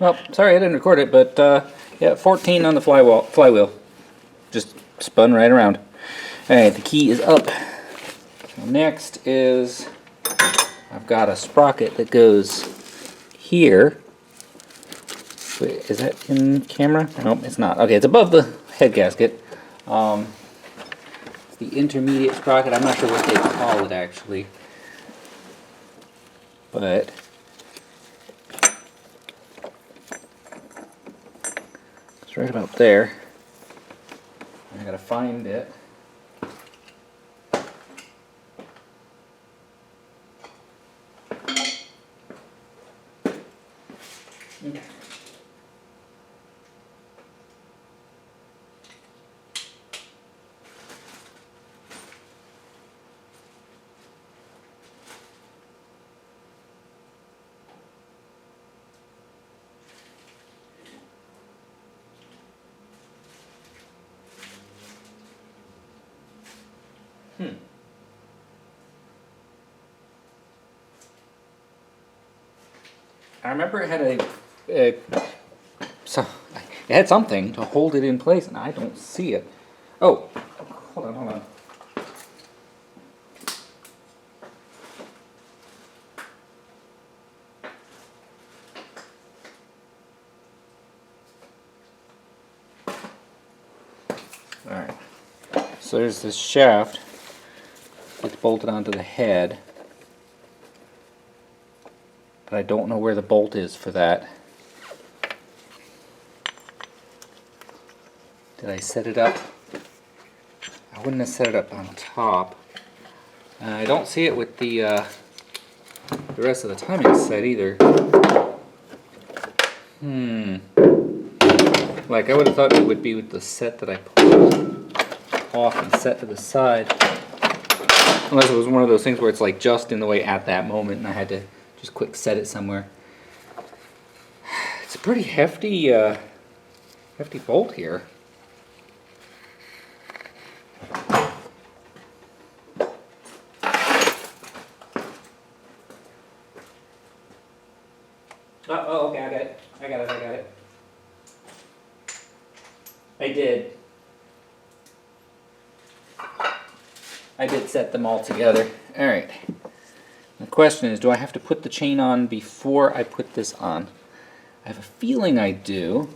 Well, sorry I didn't record it, but yeah, 14 on the flywheel. Just spun right around. Alright, the key is up. So next is, I've got a sprocket that goes here. Wait, is that in camera? Nope, it's not. Okay, it's above the head gasket. It's the intermediate sprocket. I'm not sure what they call it actually. But it's right about there. I gotta find it. Okay. I remember it had it had something to hold it in place, and I don't see it. Oh, hold on. Alright, so there's this shaft that's bolted onto the head, but I don't know where the bolt is for that. Did I set it up? I wouldn't have set it up on top. I don't see it with the rest of the timing set either. Like I would have thought it would be with the set that I pulled off and set to the side. Unless it was one of those things where it's like just in the way at that moment and I had to just quick set it somewhere. It's a pretty hefty bolt here. Oh, okay, I got it. I did set them all together. Alright. The question is, do I have to put the chain on before I put this on? I have a feeling I do.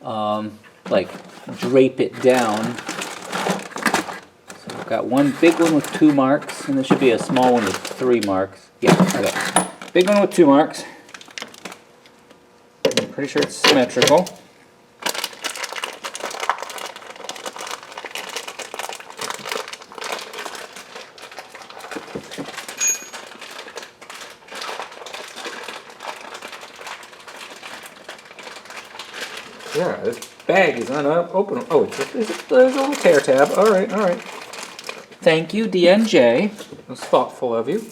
Like, drape it down. So I've got one big one with 2 marks, and there should be a small one with 3 marks. Yeah, okay. Big one with 2 marks. I'm pretty sure it's symmetrical. Yeah, this bag is unopenable. Oh, there's a little tear tab. Alright. Thank you, DNJ. That was thoughtful of you.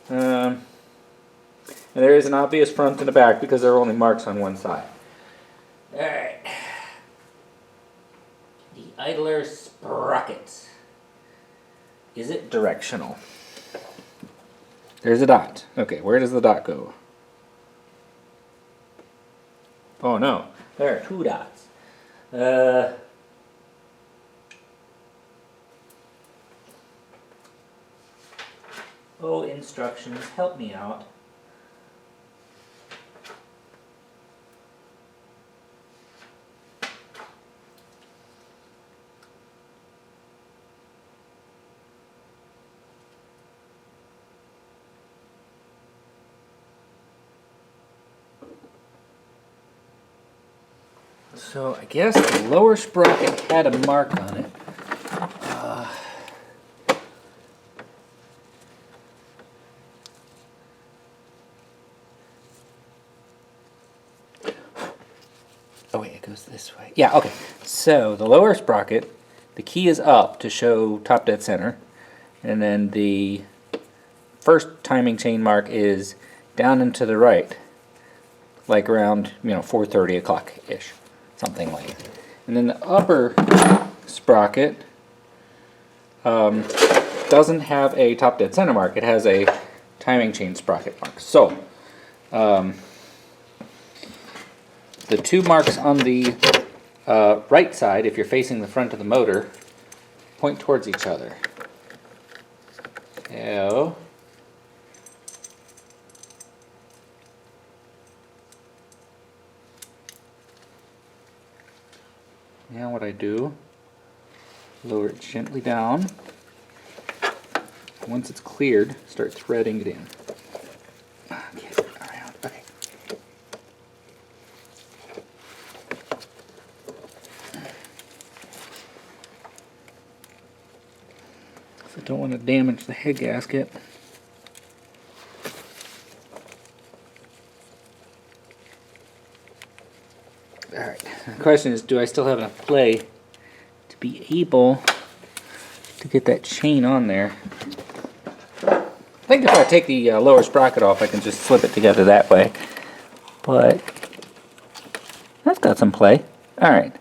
And there is an obvious front and a back because there are only marks on one side. Alright. The idler sprocket. Is it directional? There's a dot. Okay, where does the dot go? Oh no. There are 2 dots. Oh, instructions, help me out. So I guess the lower sprocket had a mark on it. Oh wait, it goes this way. Yeah, okay. So the lower sprocket, the key is up to show top dead center, and then the first timing chain mark is down and to the right, like around 4:30 o'clock-ish. Something like that. And then the upper sprocket doesn't have a top dead center mark. It has a timing chain sprocket mark. So the two marks on the right side, if you're facing the front of the motor, point towards each other. So, now what I do, lower it gently down. Once it's cleared, start threading it in. Get it around. Okay. So don't want to damage the head gasket. Alright, the question is, do I still have enough play to be able to get that chain on there? I think if I take the lower sprocket off, I can just slip it together that way. But that's got some play. Alright.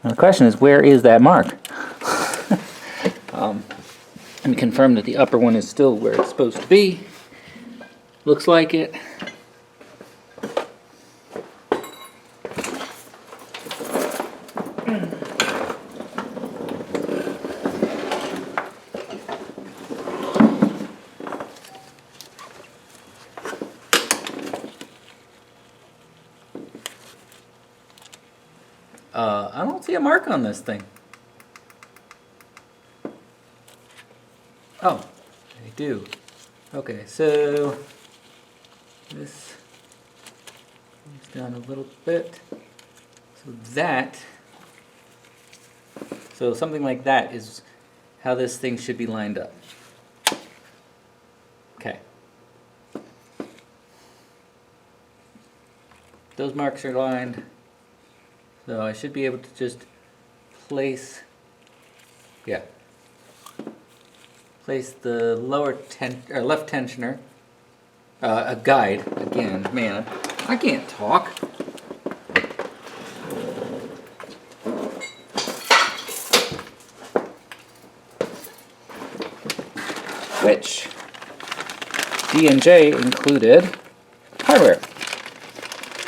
Now the question is, where is that mark? Let me confirm that the upper one is still where it's supposed to be. Looks like it. I don't see a mark on this thing. Oh, I do. Okay, so this moves down a little bit. So something like that is how this thing should be lined up. Okay. Those marks are lined. So I should be able to just place the left tensioner, a guide, again, man, I can't talk. Which D&J included hardware.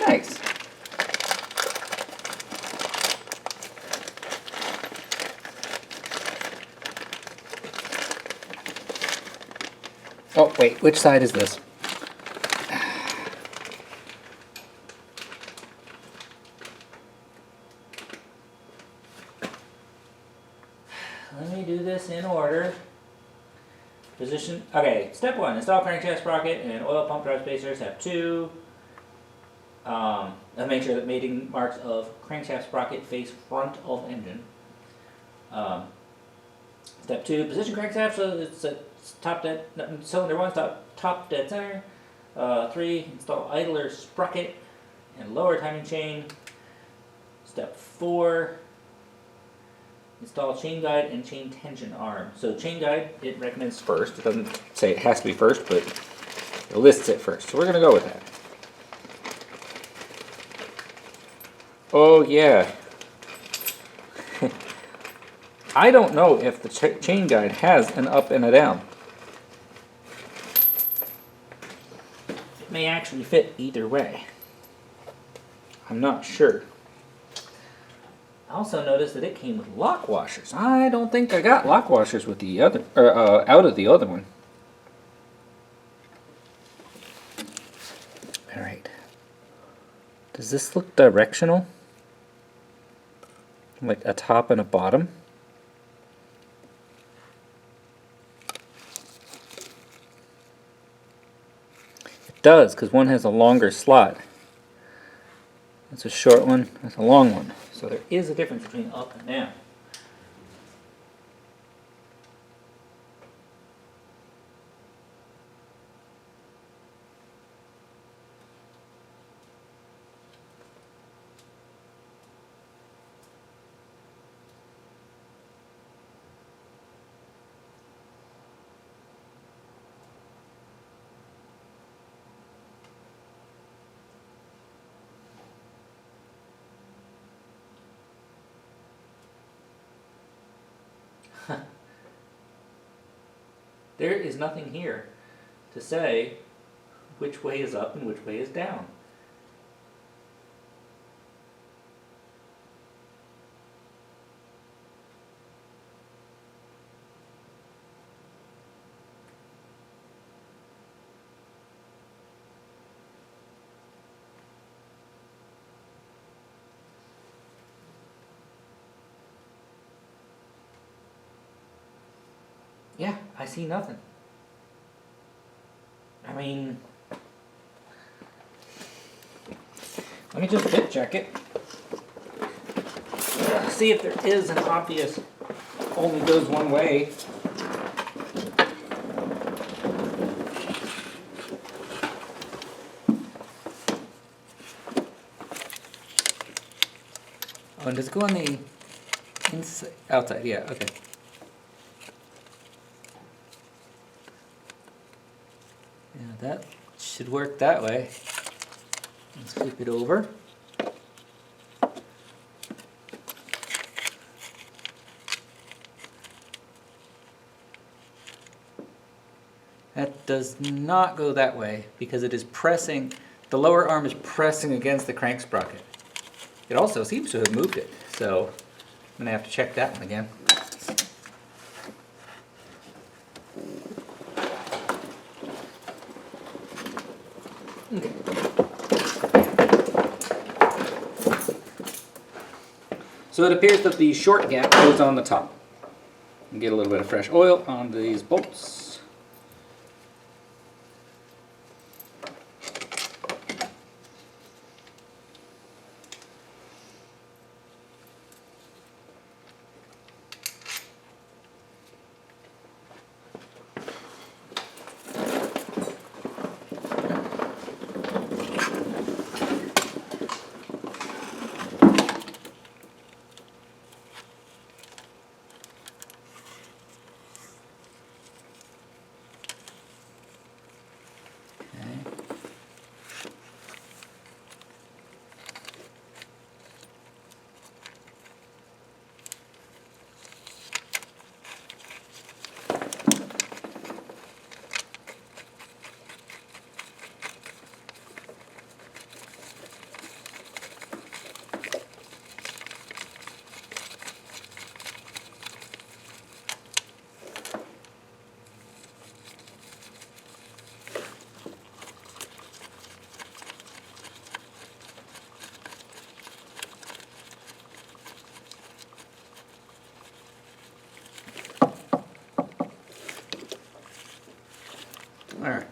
Nice. Oh, wait, which side is this? Let me do this in order. Position, okay, step 1, install crankshaft sprocket and oil pump drive spacer. Step 2, make sure that mating marks of crankshaft sprocket face front of engine. Step 2, position crankshaft so it's at top dead, cylinder 1 top dead center. 3, install idler sprocket and lower timing chain. Step 4, install chain guide and chain tension arm. So chain guide, it recommends first. It doesn't say it has to be first, but it lists it first. So we're going to go with that. Oh yeah. I don't know if the chain guide has an up and a down. It may actually fit either way. I'm not sure. I also noticed that it came with lock washers. I don't think I got lock washers with the other, out of the other one. All right. Does this look directional? Like a top and a bottom? It does, because one has a longer slot. That's a short one, that's a long one. So there is a difference between up and down. There is nothing here to say which way is up and which way is down. Yeah, I see nothing. I mean, let me just fit check it. See if there is an obvious only goes one way. Oh, and does it go on the inside, outside? Yeah, okay. Yeah, that should work that way. Let's flip it over. That does not go that way because it is pressing, the lower arm is pressing against the crank sprocket. It also seems to have moved it, so I'm going to have to check that one again. Okay. So it appears that the short gap goes on the top. And get a little bit of fresh oil on these bolts. All right.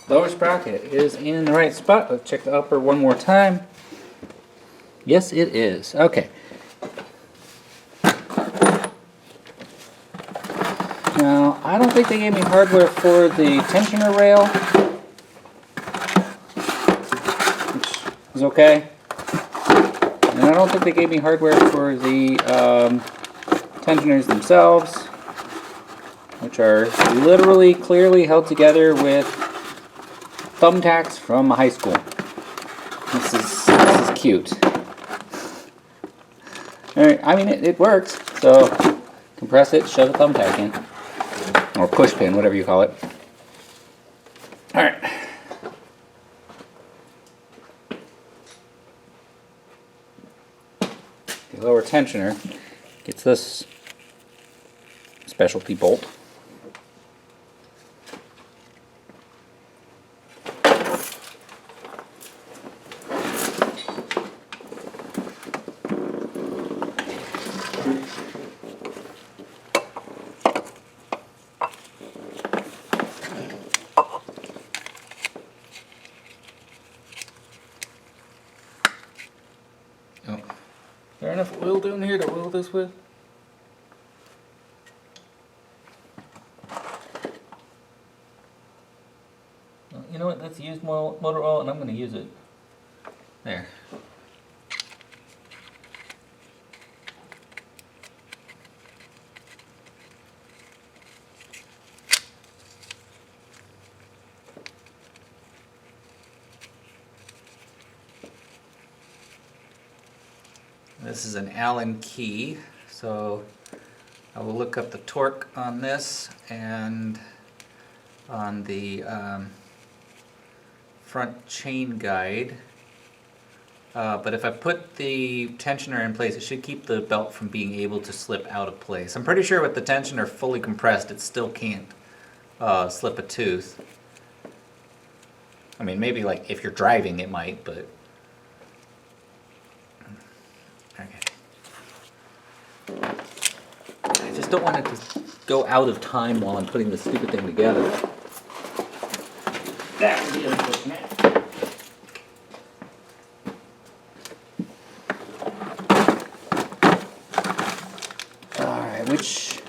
Lower sprocket is in the right spot. Let's check the upper one more time. Yes, it is. Okay. Now, I don't think they gave me hardware for the tensioner rail, which is okay. And I don't think they gave me hardware for the tensioners themselves, which are literally clearly held together with thumbtacks from high school. This is cute. Alright, I mean it works, so compress it, shove a thumbtack in. Or push pin, whatever you call it. Alright. The lower tensioner gets this specialty bolt. Oh. Is there enough oil down here to oil this with? Well, you know what? That's used motor oil, and I'm going to use it. There. This is an Allen key, so I will look up the torque on this and on the front chain guide. But if I put the tensioner in place, it should keep the belt from being able to slip out of place. I'm pretty sure with the tensioner fully compressed, it still can't slip a tooth. I mean, maybe like if you're driving it might, but... Okay. I just don't want it to go out of time while I'm putting this stupid thing together. That would be unfortunate. Alright, which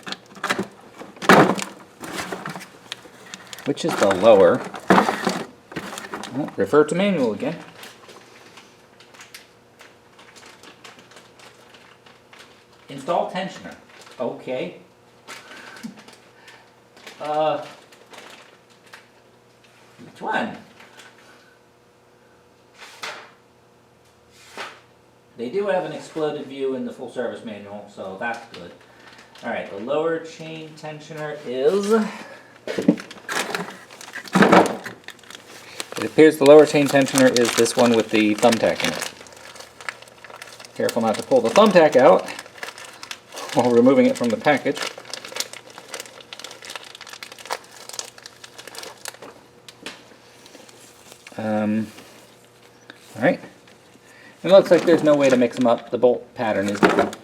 is the lower? Oh, refer to manual again. Install tensioner. Okay. Which one? They do have an exploded view in the full service manual, so that's good. Alright, the lower chain tensioner is... It appears the lower chain tensioner is this one with the thumbtack in it. Careful not to pull the thumbtack out while removing it from the package. Alright. It looks like there's no way to mix them up. The bolt pattern is different.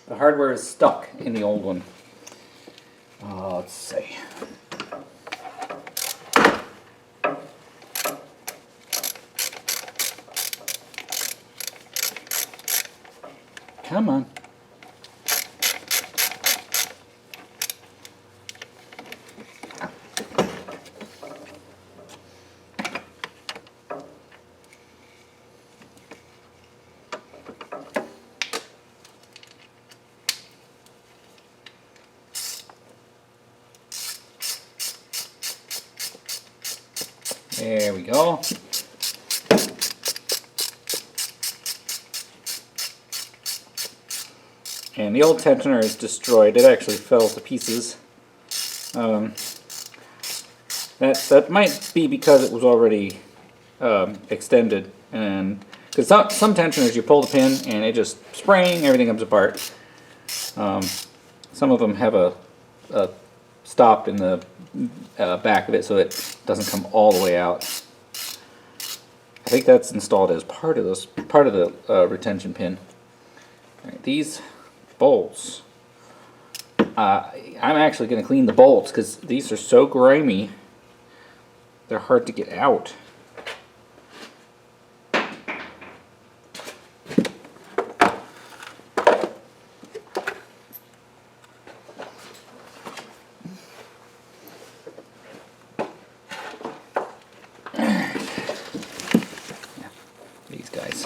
The hardware is stuck in the old one. Let's see. Come on. There we go. And the old tensioner is destroyed. It actually fell to pieces. That might be because it was already extended, and because some tensioners you pull the pin and it just spring, everything comes apart. Some of them have a stop in the back of it so it doesn't come all the way out. I think that's installed as part of the retention pin. All right, these bolts. I'm actually going to clean the bolts because these are so grimy. They're hard to get out. These guys.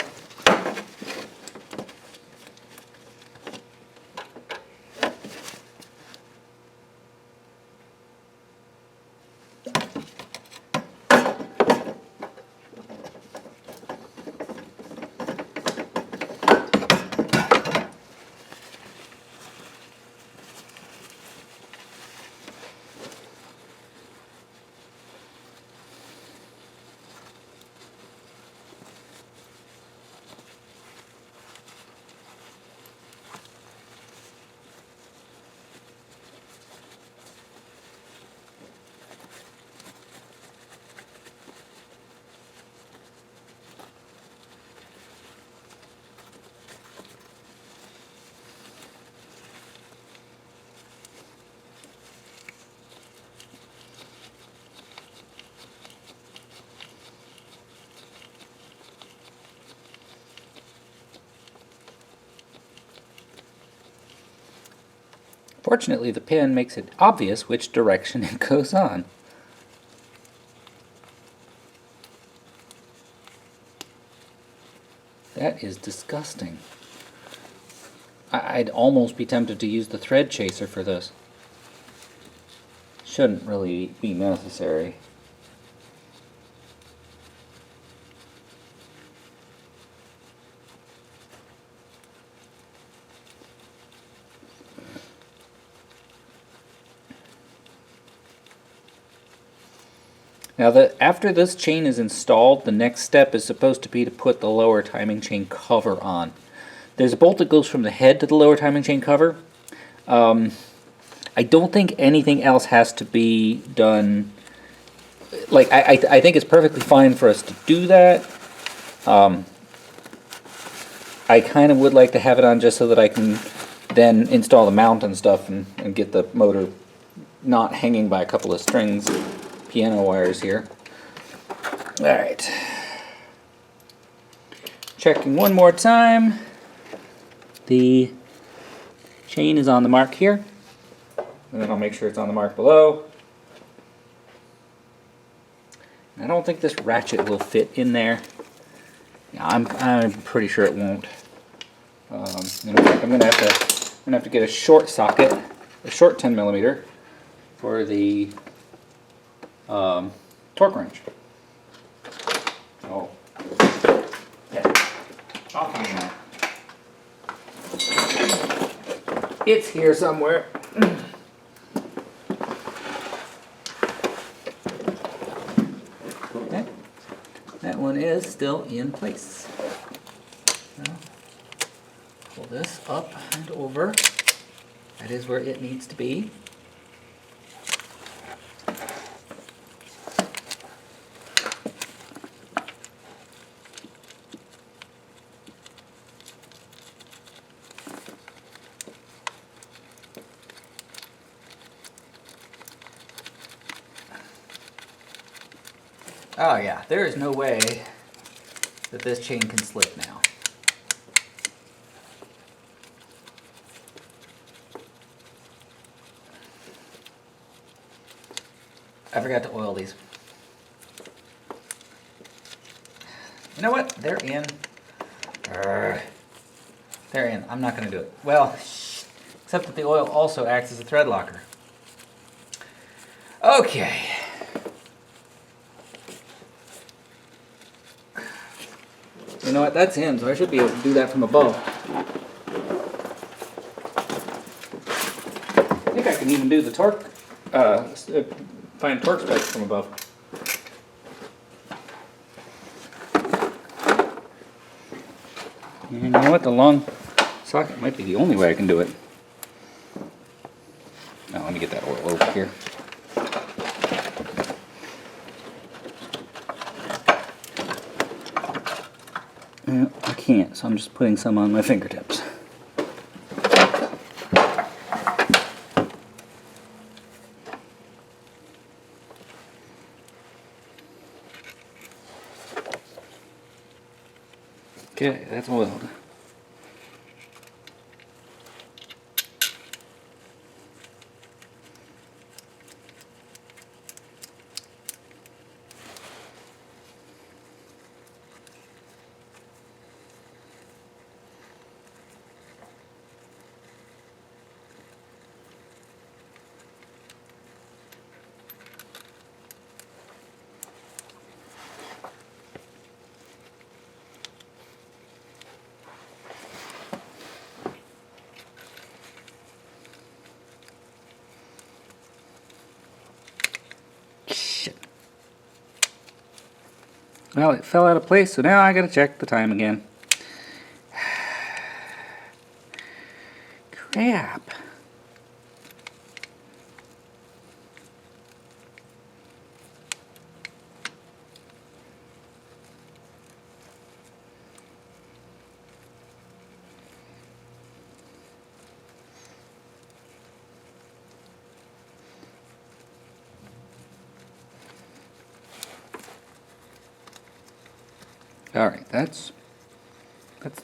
Fortunately, the pin makes it obvious which direction it goes on. That is disgusting. I'd almost be tempted to use the thread chaser for this. Shouldn't really be necessary. Now, after this chain is installed, the next step is supposed to be to put the lower timing chain cover on. There's a bolt that goes from the head to the lower timing chain cover. I don't think anything else has to be done. Like, I think it's perfectly fine for us to do that. I kind of would like to have it on just so that I can then install the mount and stuff and get the motor not hanging by a couple of strings, piano wires here. Alright. Checking one more time. The chain is on the mark here. And then I'll make sure it's on the mark below. I don't think this ratchet will fit in there. Yeah, I'm pretty sure it won't. In fact, I'm gonna have to get a short socket, a short 10mm for the torque wrench. Oh, yeah. I'll find that. It's here somewhere. Okay. That one is still in place. Now, pull this up and over. That is where it needs to be. Oh yeah, there is no way that this chain can slip now. I forgot to oil these. You know what? They're in. They're in. I'm not going to do it. Well, except that the oil also acts as a thread locker. Okay. You know what? That's in, so I should be able to do that from above. I think I can even do the torque, find torque specs from above. And you know what? The long socket might be the only way I can do it. Now, let me get that oil over here. I can't, so I'm just putting some on my fingertips. Okay, that's oiled. Well, it fell out of place, so now I gotta check the time again. Crap. Alright, that's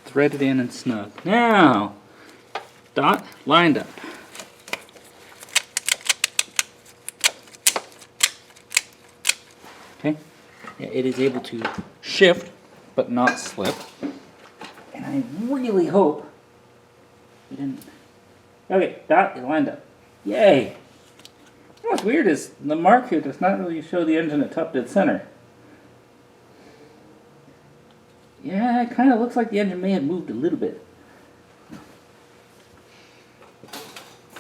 threaded in and snug. Now, dot lined up. Okay, yeah, it is able to shift, but not slip. And I really hope it didn't. Okay, dot is lined up. Yay! What's weird is the mark here does not really show the engine at top dead center. Yeah, it kind of looks like the engine may have moved a little bit.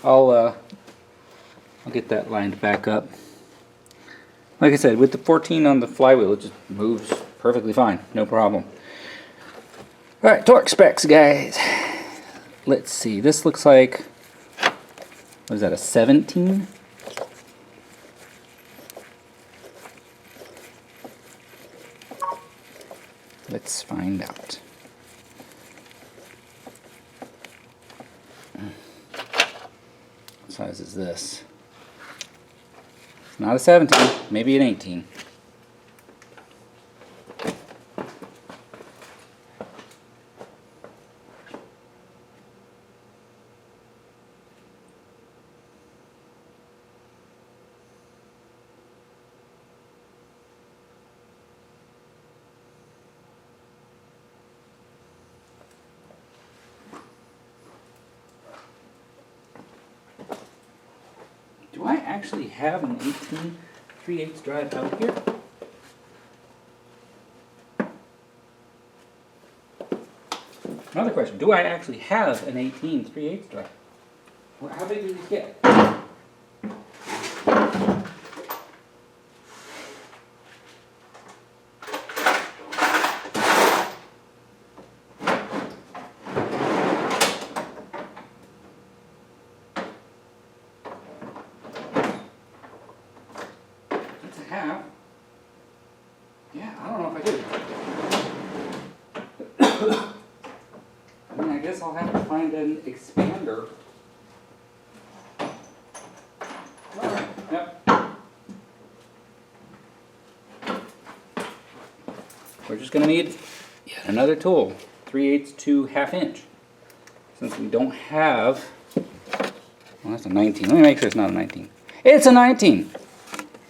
I'll get that lined back up. Like I said, with the 14 on the flywheel, it just moves perfectly fine. No problem. Alright, torque specs, guys. Let's see. This looks like, what is that, a 17? Let's find out. What size is this? It's not a 17, maybe an 18. Do I actually have an 18 3/8 drive out here? Another question, do I actually have an 18 3/8 drive? How big do these get? That's a half. Yeah, I don't know if I do. I mean, I guess I'll have to find an expander. Alright, yep. We're just going to need yet another tool, 3/8 to 1/2 inch. Since we don't have, well, that's a 19. Let me make sure it's not a 19. It's a 19!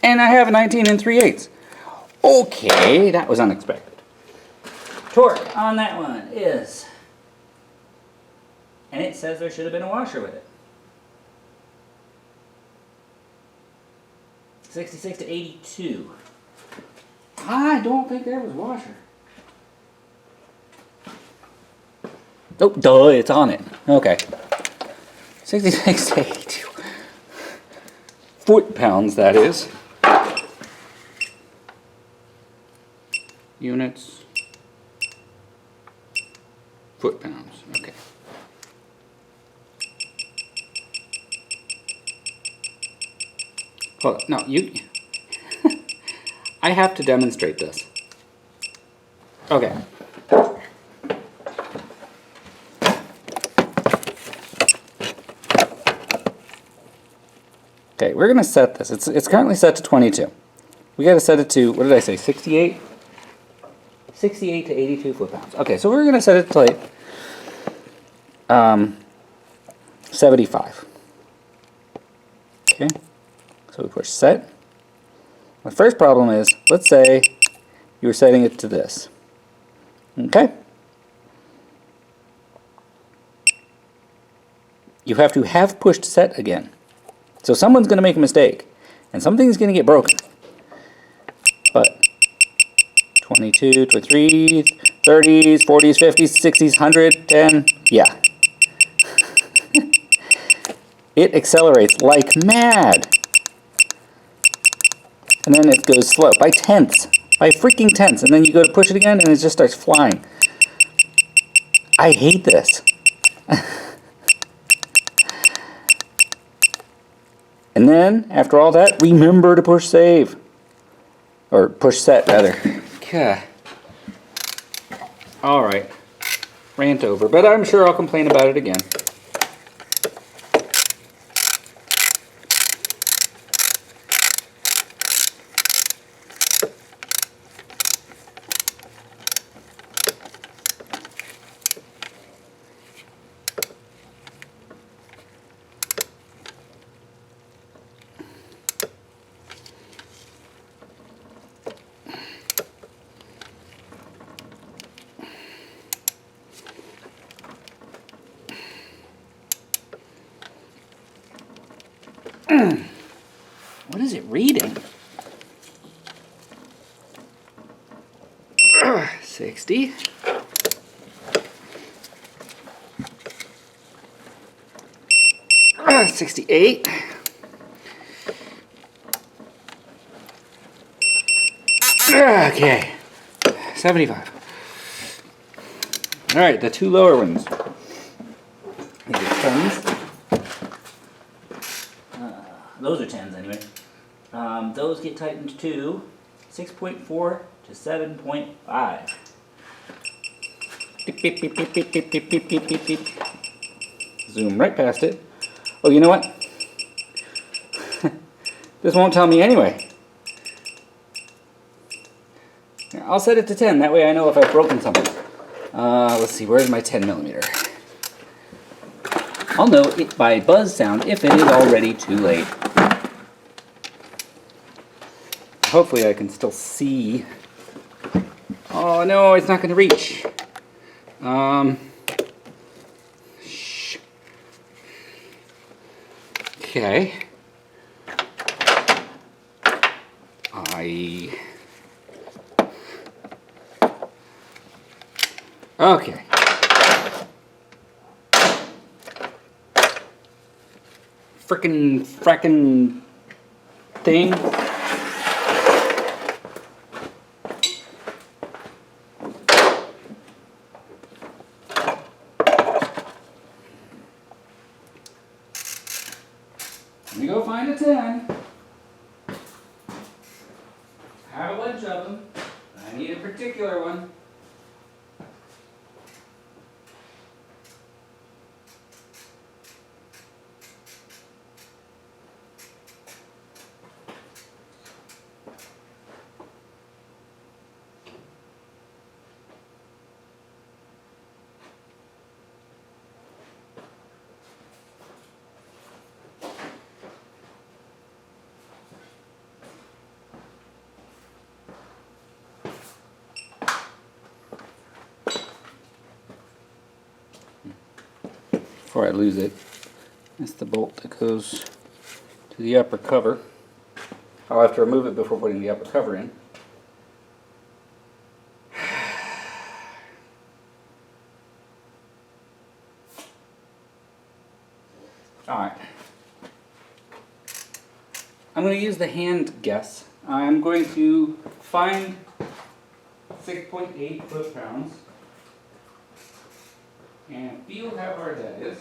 And I have a 19 and 3/8. Okay, that was unexpected. Torque on that one is, and it says there should have been a washer with it, 66 to 82. I don't think there was a washer. Oh, duh, it's on it. Okay. 66 to 82. Foot-pounds, that is. Units. Foot-pounds. Okay. Hold on. No, you... I have to demonstrate this. Okay. Okay, we're going to set this. It's currently set to 22. We got to set it to, what did I say, 68? 68 to 82 foot-pounds. Okay, so we're going to set it to like 75. Okay, so we push set. My first problem is, let's say you were setting it to this. Okay? You have to have pushed set again. So someone's going to make a mistake, and something's going to get broken. But 22, 23, 30s, 40s, 50s, 60s, 100, 10, yeah. It accelerates like mad. And then it goes slow, by tenths, by freaking tenths, and then you go to push it again and it just starts flying. I hate this. And then, after all that, remember to push save. Or push set, rather. God. Alright. Rant over, but I'm sure I'll complain about it again. What is it reading? 60. Ah, 68. Okay, 75. All right, the two lower ones. These are 10s. Those are 10s anyway. Those get tightened to 6.4 to 7.5. Beep, beep, beep, beep, beep, beep, beep, beep, beep, beep, beep. Zoom right past it. Oh, you know what? This won't tell me anyway. I'll set it to 10, that way I know if I've broken something. Let's see, where's my 10 millimeter? I'll know it by buzz sound if it is already too late. Hopefully I can still see. Oh no, it's not going to reach. Okay. Okay. Frickin' thing. Let me go find a 10. I have a bunch of them. I need a particular one. Before I lose it, that's the bolt that goes to the upper cover. I'll have to remove it before putting the upper cover in. Alright. I'm going to use the hand guess. I'm going to find 6.8 foot-pounds and feel how hard that is.